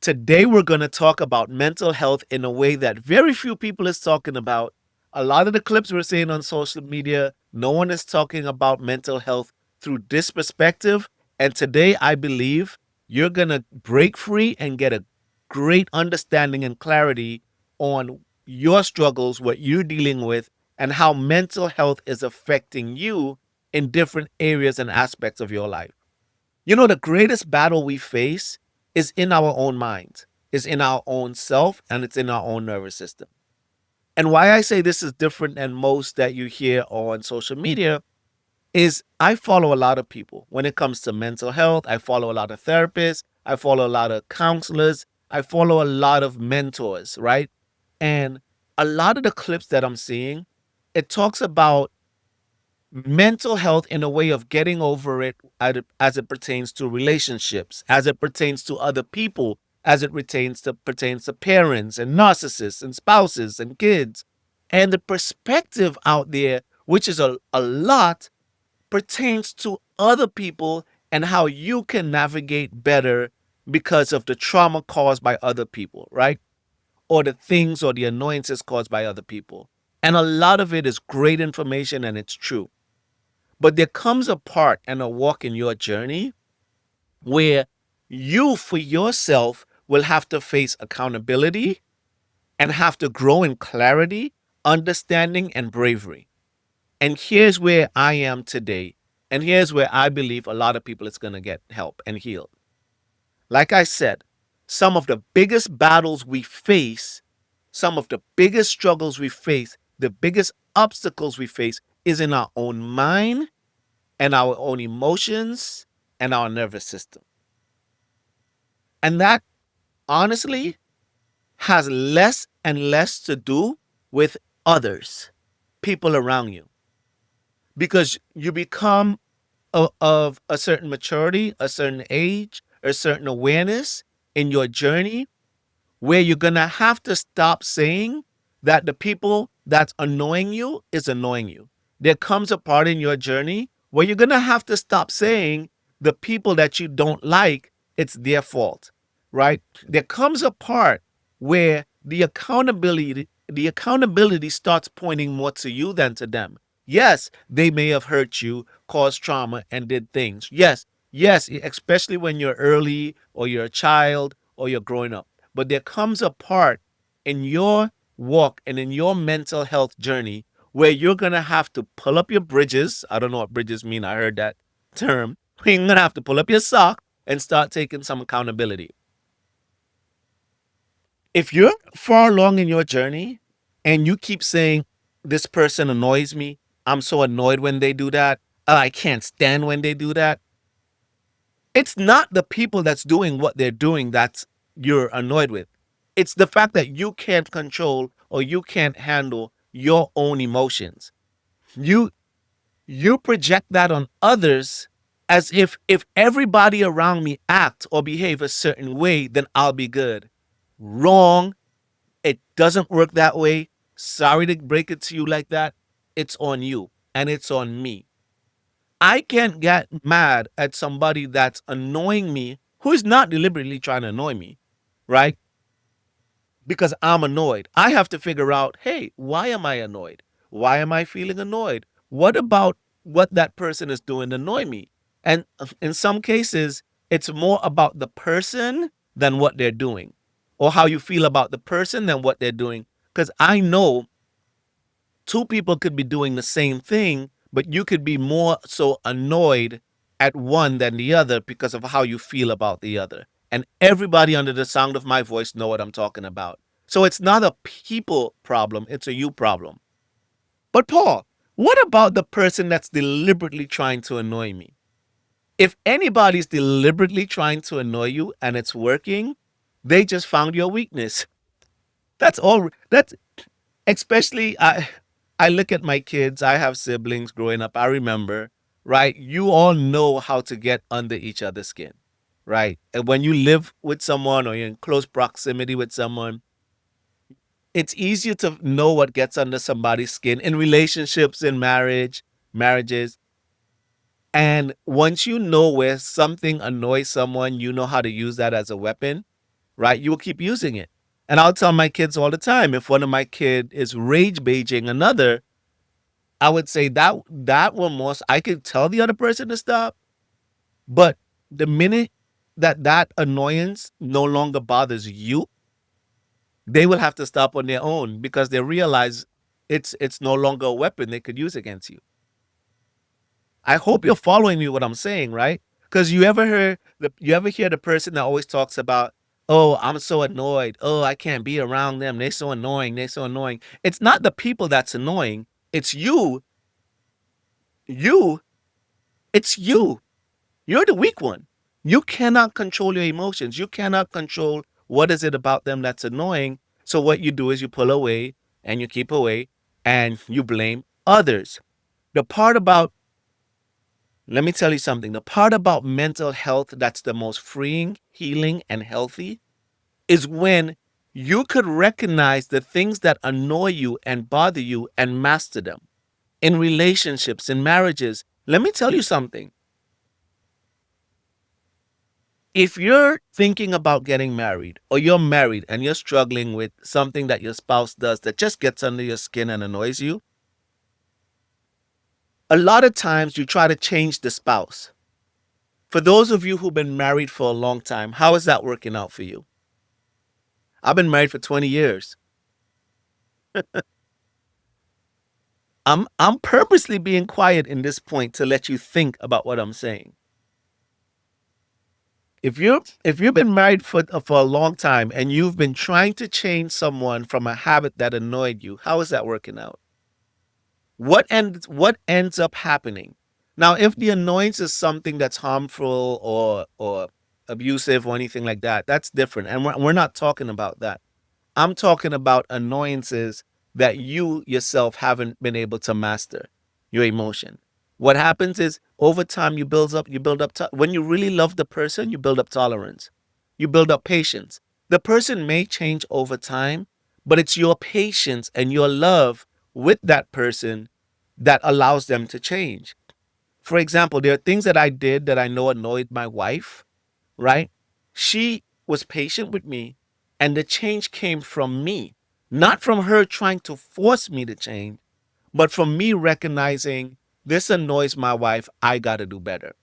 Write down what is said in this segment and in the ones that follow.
Today, we're going to talk about mental health in a way that very few people is talking about. A lot of the clips we're seeing on social media, no one is talking about mental health through this perspective. And today, I believe you're going to break free and get a great understanding and clarity on your struggles, what you're dealing with, and how mental health is affecting you in different areas and aspects of your life. You know, the greatest battle we face is in our own minds, is in our own self, and it's in our own nervous system. And why I say this is different than most that you hear on social media is I follow a lot of people. When it comes to mental health, I follow a lot of therapists, I follow a lot of counselors, I follow a lot of mentors, right? And a lot of the clips that I'm seeing, it talks about mental health in a way of getting over it as it pertains to relationships, as it pertains to other people, as it pertains to parents and narcissists and spouses and kids. And the perspective out there, which is a lot, pertains to other people and how you can navigate better because of the trauma caused by other people, right? Or the things or the annoyances caused by other people. And a lot of it is great information and it's true. But there comes a part and a walk in your journey where you, for yourself, will have to face accountability and have to grow in clarity, understanding, and bravery. And here's where I am today. And here's where I believe a lot of people is going to get help and healed. Like I said, some of the biggest battles we face, some of the biggest struggles we face, the biggest obstacles we face is in our own mind and our own emotions and our nervous system. And that honestly has less and less to do with others, people around you, because you become of a certain maturity, a certain age, a certain awareness in your journey where you're going to have to stop saying that the people that's annoying you is annoying you. There comes a part in your journey where you're going to have to stop saying the people that you don't like, it's their fault, right? There comes a part where the accountability starts pointing more to you than to them. Yes, they may have hurt you, caused trauma, and did things. Yes, especially when you're early or you're a child or you're growing up. But there comes a part in your walk and in your mental health journey where you're going to have to pull up your bridges. I don't know what bridges mean. I heard that term. You're going to have to pull up your sock and start taking some accountability. If you're far along in your journey and you keep saying, this person annoys me, I'm so annoyed when they do that, I can't stand when they do that, it's not the people that's doing what they're doing that's you're annoyed with. It's the fact that you can't control or you can't handle your own emotions. You you project that on others as if everybody around me act or behave a certain way, then I'll be good. Wrong. It doesn't work that way. Sorry to break it to you like that. It's on you and it's on me. I can't get mad at somebody that's annoying me who is not deliberately trying to annoy me, right? Because I'm annoyed. I have to figure out, hey, why am I annoyed? Why am I feeling annoyed? What about what that person is doing to annoy me? And in some cases, it's more about the person than what they're doing, or how you feel about the person than what they're doing. Because I know two people could be doing the same thing, but you could be more so annoyed at one than the other because of how you feel about the other. And everybody under the sound of my voice know what I'm talking about. So it's not a people problem, it's a you problem. But Paul, what about the person that's deliberately trying to annoy me? If anybody's deliberately trying to annoy you and it's working, they just found your weakness. That's all. That's especially I look at my kids. I have siblings growing up. I remember, right? You all know how to get under each other's skin, right? And when you live with someone or you're in close proximity with someone, it's easier to know what gets under somebody's skin in relationships, in marriages. And once you know where something annoys someone, you know how to use that as a weapon. right? You will keep using it. And I'll tell my kids all the time, if one of my kid is rage baging another, I would say that will most, I could tell the other person to stop, but the minute that annoyance no longer bothers you, they will have to stop on their own because they realize it's no longer a weapon they could use against you. I hope you're following me what I'm saying, right? Because you ever hear the person that always talks about, oh, I'm so annoyed. Oh, I can't be around them. They're so annoying. They're so annoying. It's not the people that's annoying. It's you. You. It's you. You're the weak one. You cannot control your emotions. You cannot control what is it about them that's annoying. So what you do is you pull away and you keep away and you blame others. The part about Let me tell you something. The part about mental health that's the most freeing, healing, and healthy is when you could recognize the things that annoy you and bother you and master them. In relationships, in marriages, let me tell you something. If you're thinking about getting married or you're married and you're struggling with something that your spouse does that just gets under your skin and annoys you, a lot of times you try to change the spouse. For those of you who've been married for a long time, how is that working out for you? I've been married for 20 years. I'm purposely being quiet in this point to let you think about what I'm saying. If you've been married for a long time and you've been trying to change someone from a habit that annoyed you, how is that working out? What ends up happening? Now, if the annoyance is something that's harmful or abusive or anything like that, that's different. And we're not talking about that. I'm talking about annoyances that you yourself haven't been able to master your emotion. What happens is over time when you really love the person, you build up tolerance. You build up patience. The person may change over time, but it's your patience and your love with that person that allows them to change. For example, there are things that I did that I know annoyed my wife, right? She was patient with me, and the change came from me, not from her trying to force me to change, but from me recognizing this annoys my wife. I got to do better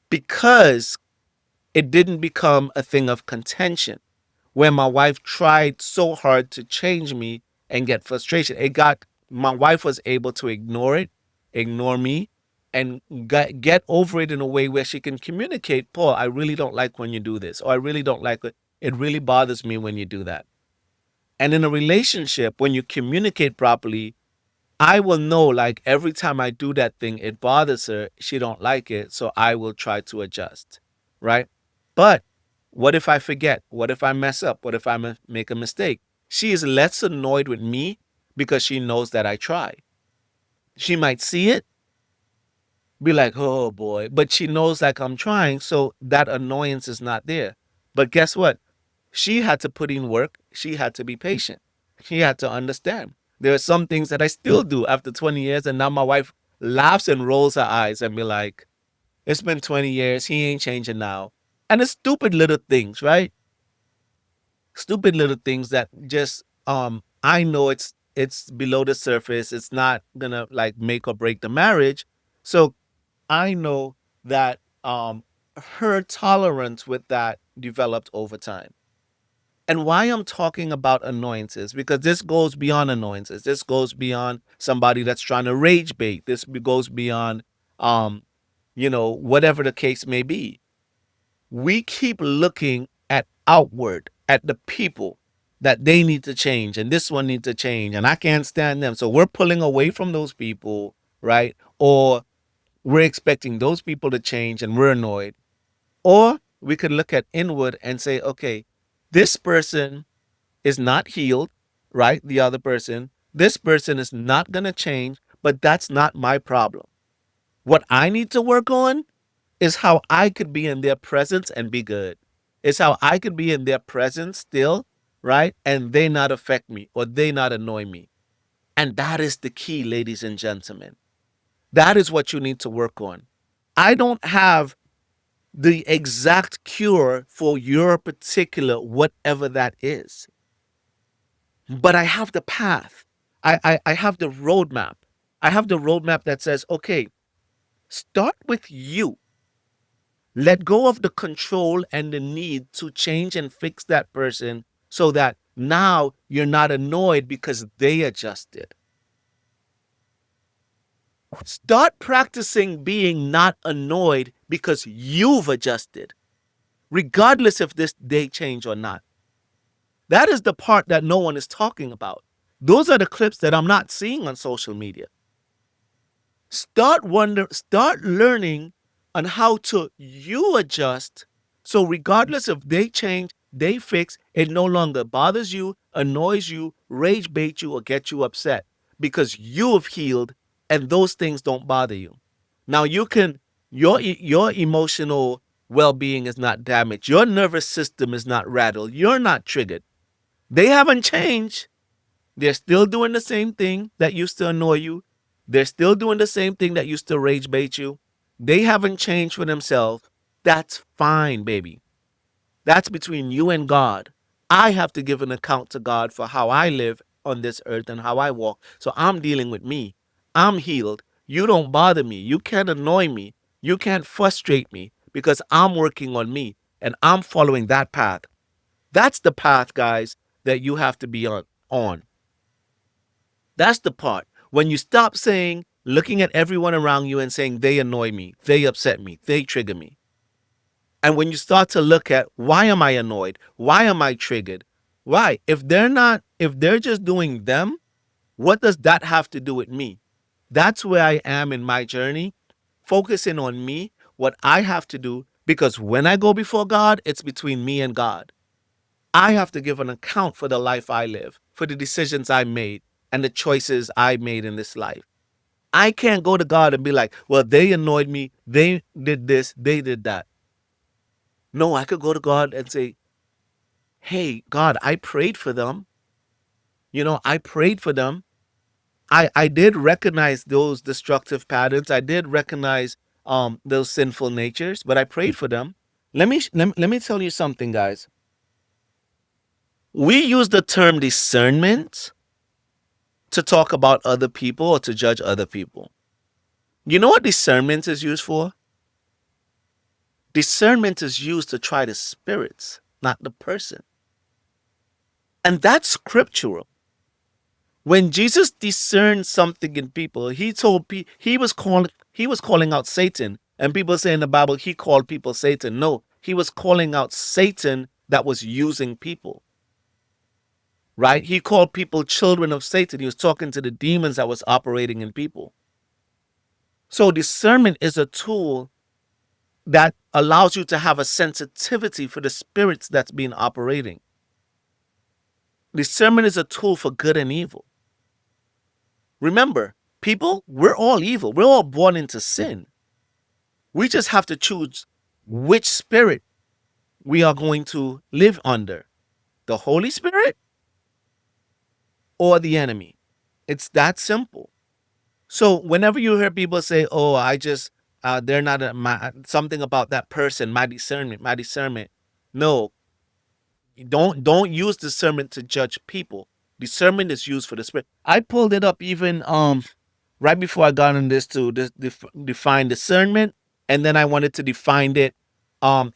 because it didn't become a thing of contention where my wife tried so hard to change me and get frustration. My wife was able to ignore me, and get over it in a way where she can communicate, Paul, I really don't like when you do this, or I really don't like it. It really bothers me when you do that. And in a relationship, when you communicate properly, I will know like every time I do that thing, it bothers her. She don't like it. So I will try to adjust. Right. But what if I forget? What if I mess up? What if I make a mistake? She is less annoyed with me because she knows that I try. She might see it, be like, oh boy, but she knows like I'm trying. So that annoyance is not there. But guess what? She had to put in work. She had to be patient. She had to understand. There are some things that I still do after 20 years, and now my wife laughs and rolls her eyes and be like, it's been 20 years. He ain't changing now. And it's stupid little things, right? Stupid little things that just I know it's below the surface. It's not gonna like make or break the marriage. So I know that her tolerance with that developed over time. And why I'm talking about annoyances, because this goes beyond annoyances. This goes beyond somebody that's trying to rage bait. This goes beyond, um, whatever the case may be. We keep looking at outward, at the people that they need to change, and this one needs to change, and I can't stand them. So we're pulling away from those people, right? Or we're expecting those people to change and we're annoyed. Or we could look at inward and say, okay, this person is not healed, right? The other person. This person is not going to change, but that's not my problem. What I need to work on is how I could be in their presence and be good. It's how I could be in their presence still, right? And they not affect me or they not annoy me. And that is the key, ladies and gentlemen. That is what you need to work on. I don't have the exact cure for your particular whatever that is. But I have the path. I have the roadmap. I have the roadmap that says, okay, start with you. Let go of the control and the need to change and fix that person so that now you're not annoyed because they adjusted. Start practicing being not annoyed because you've adjusted, regardless if this they change or not. That is the part that no one is talking about. Those are the clips that I'm not seeing on social media. Start learning on how to you adjust. So regardless if they change, they fix, it no longer bothers you, annoys you, rage bait you, or get you upset because you have healed and those things don't bother you. Now you can your emotional well-being is not damaged. Your nervous system is not rattled. You're not triggered. They haven't changed. They're still doing the same thing that used to annoy you. They're still doing the same thing that used to rage bait you. They haven't changed for themselves. That's fine, baby. That's between you and God. I have to give an account to God for how I live on this earth and how I walk. So I'm dealing with me. I'm healed. You don't bother me. You can't annoy me. You can't frustrate me because I'm working on me and I'm following that path. That's the path, guys, that you have to be on. That's the part. When you stop saying, looking at everyone around you and saying, they annoy me, they upset me, they trigger me. And when you start to look at, why am I annoyed? Why am I triggered? Why? If they're just doing them, what does that have to do with me? That's where I am in my journey, focusing on me, what I have to do, because when I go before God, it's between me and God. I have to give an account for the life I live, for the decisions I made and the choices I made in this life. I can't go to God and be like, well, they annoyed me. They did this. They did that. No, I could go to God and say, hey, God, I prayed for them. I prayed for them. I did recognize those destructive patterns. I did recognize those sinful natures, but I prayed for them. Let me tell you something, guys. We use the term discernment to talk about other people or to judge other people. You know what discernment is used for? Discernment is used to try the spirits, not the person. And that's scriptural. When Jesus discerned something in people, he was calling out Satan. And people say in the Bible he called people Satan. No, he was calling out Satan that was using people. Right? He called people children of Satan. He was talking to the demons that was operating in people. So discernment is a tool that allows you to have a sensitivity for the spirits that's been operating. Discernment is a tool for good and evil. Remember, people, we're all evil. We're all born into sin. We just have to choose which spirit we are going to live under, the Holy Spirit or the enemy. It's that simple. So whenever you hear people say, oh, they're not something about that person, my discernment. No, don't use discernment to judge people. Discernment is used for the spirit. I pulled it up even right before I got on this to define discernment, and then I wanted to define it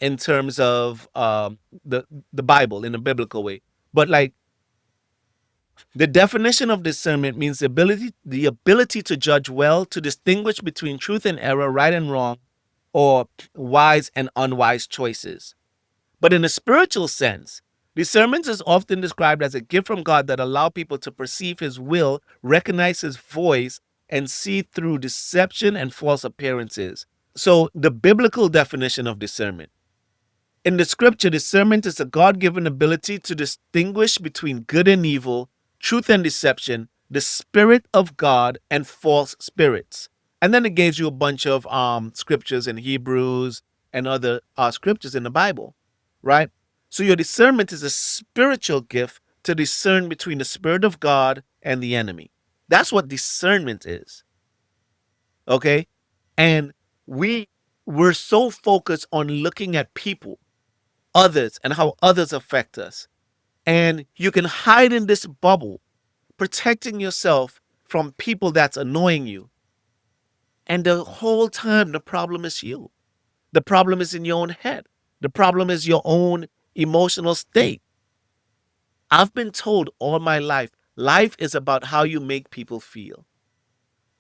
in terms of the Bible in a biblical way. But like the definition of discernment means the ability to judge well, to distinguish between truth and error, right and wrong, or wise and unwise choices. But in a spiritual sense, discernment is often described as a gift from God that allows people to perceive his will, recognize his voice, and see through deception and false appearances. So the biblical definition of discernment. In the scripture, discernment is a God-given ability to distinguish between good and evil, truth and deception, the spirit of God and false spirits. And then it gives you a bunch of scriptures in Hebrews and other scriptures in the Bible, right? So your discernment is a spiritual gift to discern between the spirit of God and the enemy. That's what discernment is. Okay? And we we're so focused on looking at people, others, and how others affect us. And you can hide in this bubble, protecting yourself from people that's annoying you. And the whole time, the problem is you. The problem is in your own head. The problem is your own emotional state. I've been told all my life is about how you make people feel.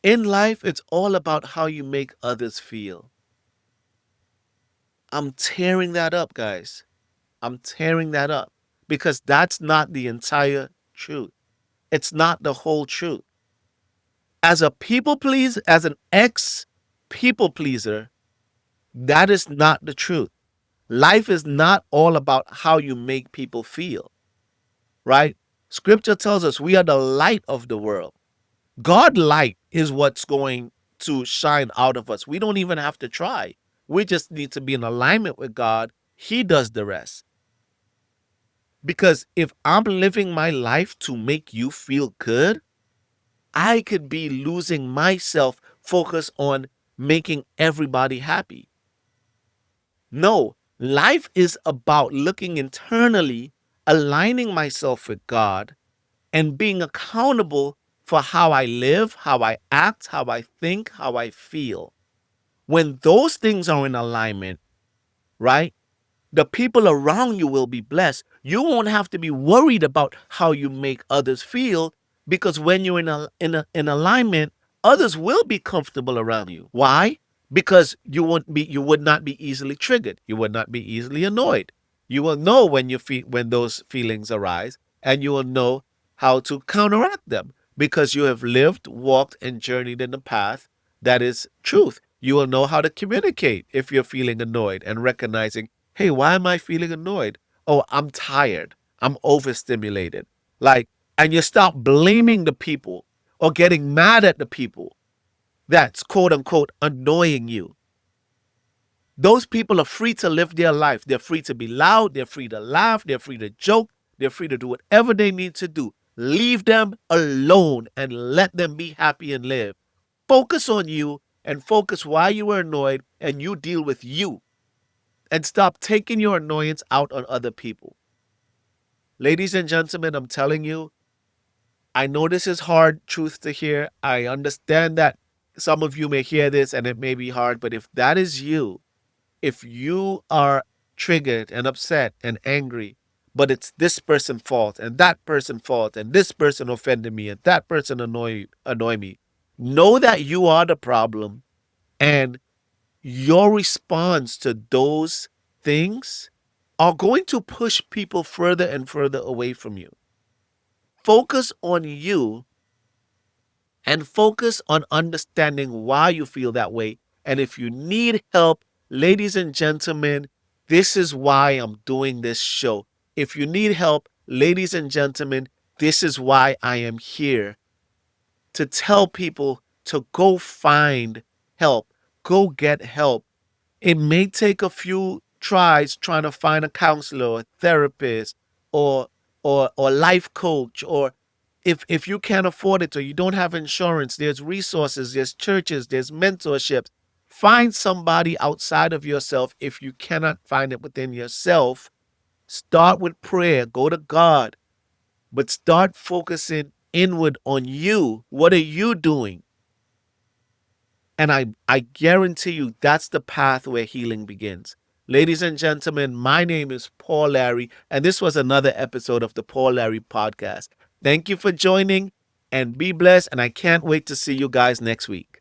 In life, it's all about how you make others feel. I'm tearing that up, guys. I'm tearing that up because that's not the entire truth. It's not the whole truth. As a people pleaser, as an ex people pleaser, that is not the truth. Life is not all about how you make people feel, right? Scripture tells us we are the light of the world. God light is what's going to shine out of us. We don't even have to try. We just need to be in alignment with God. He does the rest. Because if I'm living my life to make you feel good, I could be losing myself focus on making everybody happy. No, life is about looking internally, aligning myself with God, and being accountable for how I live, how I act, how I think, how I feel. When those things are in alignment, right? The people around you will be blessed. You won't have to be worried about how you make others feel because when you're in alignment, others will be comfortable around you. Why? Because you would not be easily triggered. You would not be easily annoyed. You will know when those feelings arise, and you will know how to counteract them because you have lived, walked, and journeyed in the path that is truth. You will know how to communicate if you're feeling annoyed and recognizing, hey, why am I feeling annoyed? Oh, I'm tired. I'm overstimulated. Like, and you stop blaming the people or getting mad at the people that's quote unquote annoying you. Those people are free to live their life. They're free to be loud. They're free to laugh. They're free to joke. They're free to do whatever they need to do. Leave them alone and let them be happy and live. Focus on you and focus why you were annoyed and you deal with you and stop taking your annoyance out on other people. Ladies and gentlemen, I'm telling you, I know this is hard truth to hear. I understand that some of you may hear this and it may be hard, but if that is you, if you are triggered and upset and angry, but it's this person's fault and that person's fault and this person offended me and that person annoy me, know that you are the problem and your response to those things are going to push people further and further away from you. Focus on you and focus on understanding why you feel that way. And if you need help, ladies and gentlemen, this is why I'm doing this show. If you need help, ladies and gentlemen, this is why I am here to tell people to go find help, go get help. It may take a few tries trying to find a counselor or therapist or or life coach, or if you can't afford it or you don't have insurance, there's resources, there's churches, there's mentorships. Find somebody outside of yourself. If you cannot find it within yourself, start with prayer, go to God, but start focusing inward on you. What are you doing? And I guarantee you that's the path where healing begins. Ladies and gentlemen, my name is Paul Larry, and this was another episode of the Paul Larry Podcast. Thank you for joining and be blessed. And I can't wait to see you guys next week.